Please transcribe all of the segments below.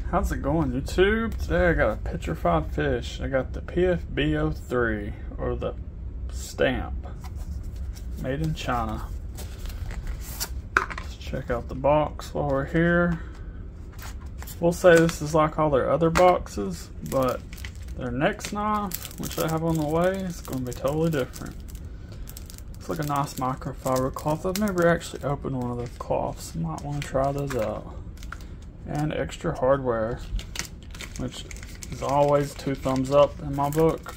How's it going, YouTube? Today I got a petrified fish. I got the PFB03, or the stamp, made in China. Let's check out the box while we're here. We'll say this is like all their other boxes, but their next knife, which I have on the way, is going to be totally different. It's like a nice microfiber cloth. I've never actually opened one of those cloths. Might want to try those out. And extra hardware, which is always 2 thumbs up in my book.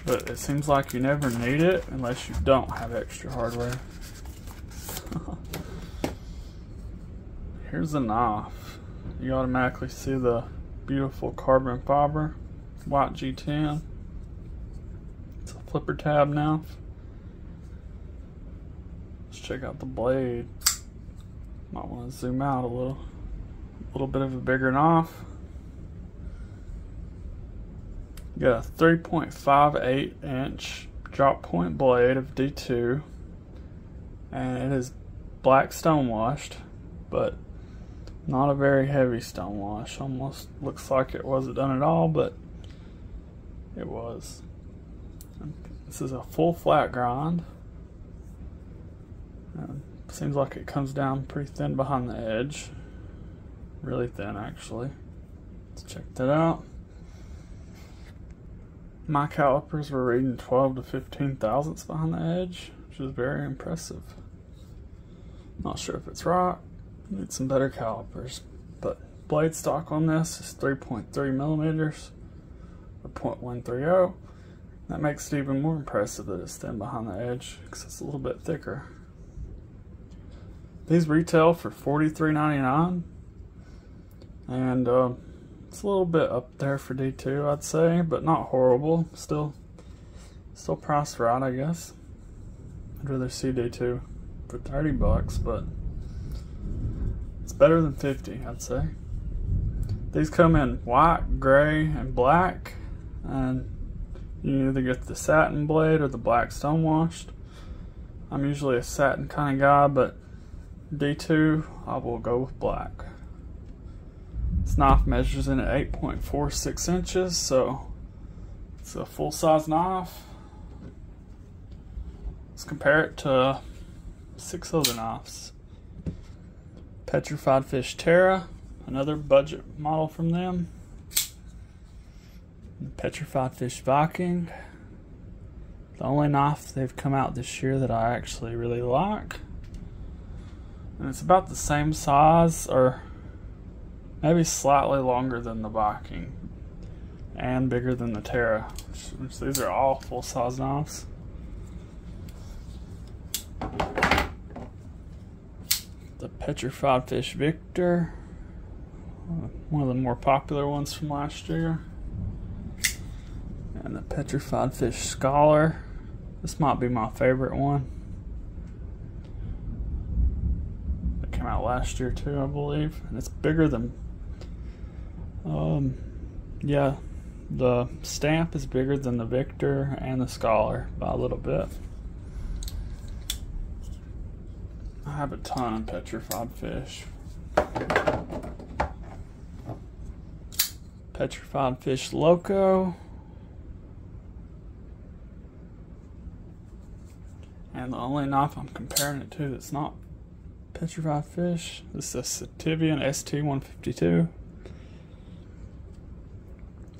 But it seems like you never need it unless you don't have extra hardware. Here's the knife. You automatically see the beautiful carbon fiber, white G10. It's a flipper tab knife. Let's check out the blade. Might want to zoom out a little bit of a bigger knife. You got a 3.58 inch drop point blade of D2, and it is black stone washed, but not a very heavy stone wash. Almost looks like it wasn't done at all, but it was. This is a full flat grind. Seems like it comes down pretty thin behind the edge. Really thin, actually. Let's check that out. My calipers were reading 12 to 15 thousandths behind the edge, which is very impressive. Not sure if it's right. Need some better calipers. But blade stock on this is 3.3 millimeters, or 0.130. That makes it even more impressive that it's thin behind the edge, because it's a little bit thicker. These retail for $43.99, and it's a little bit up there for D2, I'd say, but not horrible. Still priced right, I guess. I'd rather see D2 for 30 bucks, but it's better than 50, I'd say. These come in white, gray, and black, and you either get the satin blade or the black stone washed. I'm usually a satin kind of guy, but D2, I will go with black. This knife measures in at 8.46 inches, so it's a full-size knife. Let's compare it to 6 other knives. Petrified Fish Terra, another budget model from them. Petrified Fish Viking, the only knife they've come out this year that I actually really like. And it's about the same size, or maybe slightly longer than the Viking, and bigger than the Terra, which these are all full-size knives. The Petrified Fish Victor, one of the more popular ones from last year. And the Petrified Fish Scholar. This might be my favorite one. Came out last year too, I believe, and it's bigger than yeah, the stamp is bigger than the Victor and the Scholar by a little bit. I have a ton of petrified fish. Petrified Fish Loco, and the only knife I'm comparing it to that's not petrified fish, this is a Sativian ST152.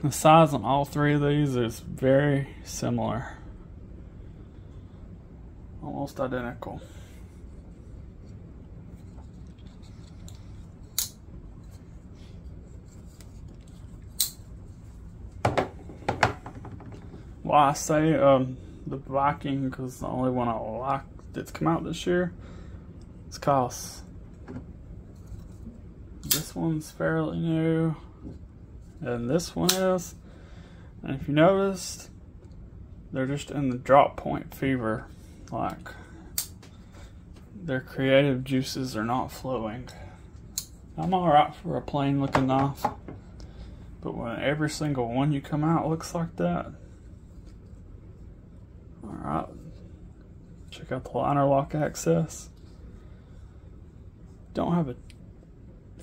The size on all 3 of these is very similar, almost identical. Well, I say the Viking because it's the only one I like that's come out this year. It's cost. This one's fairly new, and this one is. And if you noticed, they're just in the drop point fever. Like, their creative juices are not flowing. I'm alright for a plain looking knife, but when every single one you come out looks like that, alright. Check out the liner lock access. Don't have a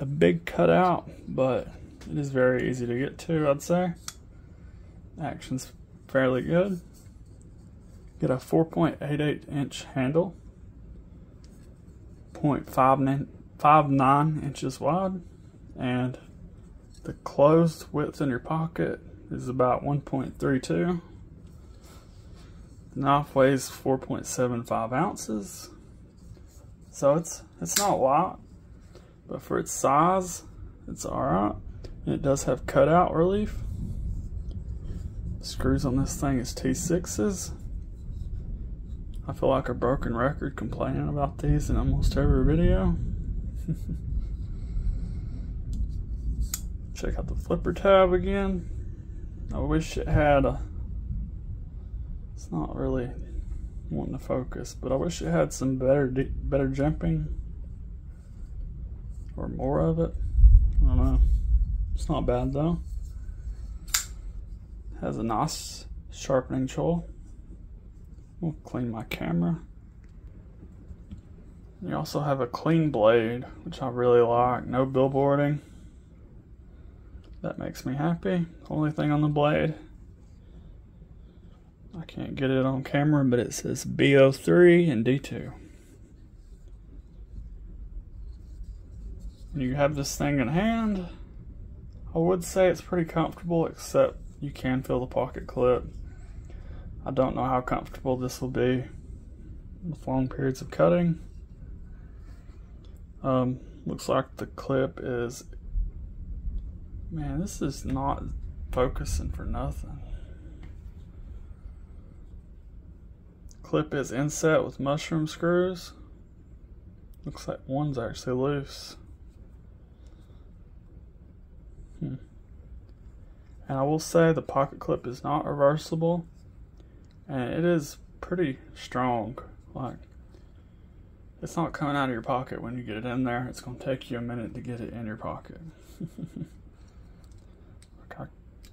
a big cutout, but it is very easy to get to, I'd say. Action's fairly good. Get a 4.88 inch handle, 0.59 inches wide, and the closed width in your pocket is about 1.32. The knife weighs 4.75 ounces, so it's not a lot, but for its size, it's alright. And it does have cutout relief. The screws on this thing is T6s. I feel like a broken record complaining about these in almost every video. Check out the flipper tab again. I wish it had a... It's not really wanting to focus, but I wish it had some better jimping. Or more of it. I don't know. It's not bad though. Has a nice sharpening tool. We'll clean my camera. You also have a clean blade, which I really like. No billboarding. That makes me happy. Only thing on the blade, I can't get it on camera, but it says B03 and D2. You have this thing in hand. I would say it's pretty comfortable, except you can feel the pocket clip. I don't know how comfortable this will be with long periods of cutting. Looks like the clip is... Man, this is not focusing for nothing. Clip is inset with mushroom screws. Looks like one's actually loose. And I will say the pocket clip is not reversible, and it is pretty strong. Like, it's not coming out of your pocket when you get it in there. It's going to take you a minute to get it in your pocket. Like, I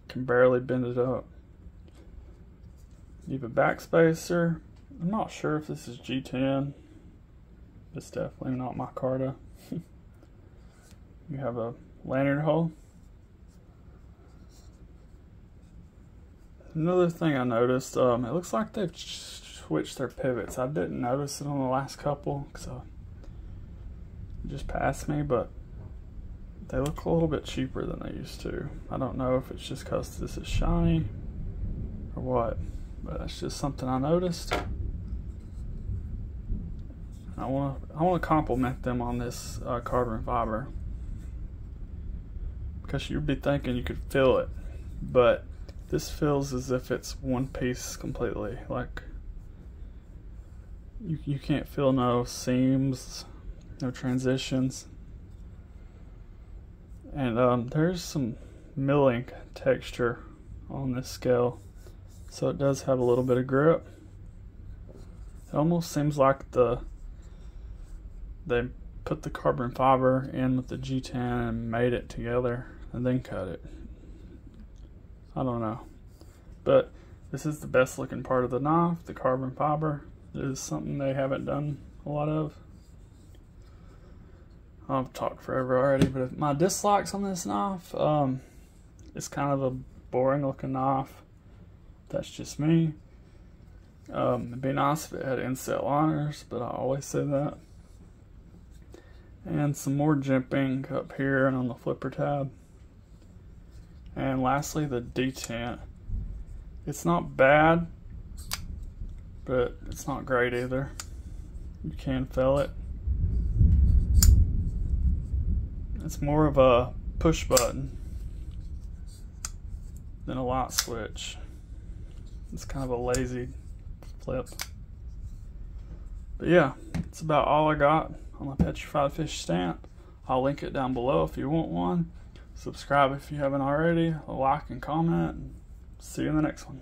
can barely bend it up. You have a backspacer. I'm not sure if this is G10. It's definitely not micarta. You have a lanyard hole. Another thing I noticed, it looks like they've switched their pivots. I didn't notice it on the last couple, because it just passed me, but they look a little bit cheaper than they used to. I don't know if it's just because this is shiny or what, but that's just something I noticed. I want to compliment them on this carbon fiber, because you'd be thinking you could feel it, but this feels as if it's one piece completely. Like, you can't feel no seams, no transitions. And there's some milling texture on this scale, so it does have a little bit of grip. It almost seems like they put the carbon fiber in with the G10 and made it together and then cut it. I don't know, but this is the best looking part of the knife. The carbon fiber is something they haven't done a lot of. I've talked forever already, but my dislikes on this knife, it's kind of a boring looking knife. That's just me. It'd be nice if it had inset liners, but I always say that. And some more jimping up here and on the flipper tab. And lastly, the detent. It's not bad, but it's not great either. You can feel it. It's more of a push button than a light switch. It's kind of a lazy flip. But yeah, that's about all I got on the Petrified fish stamp. I'll link it down below if you want one. Subscribe if you haven't already. A like and comment. See you in the next one.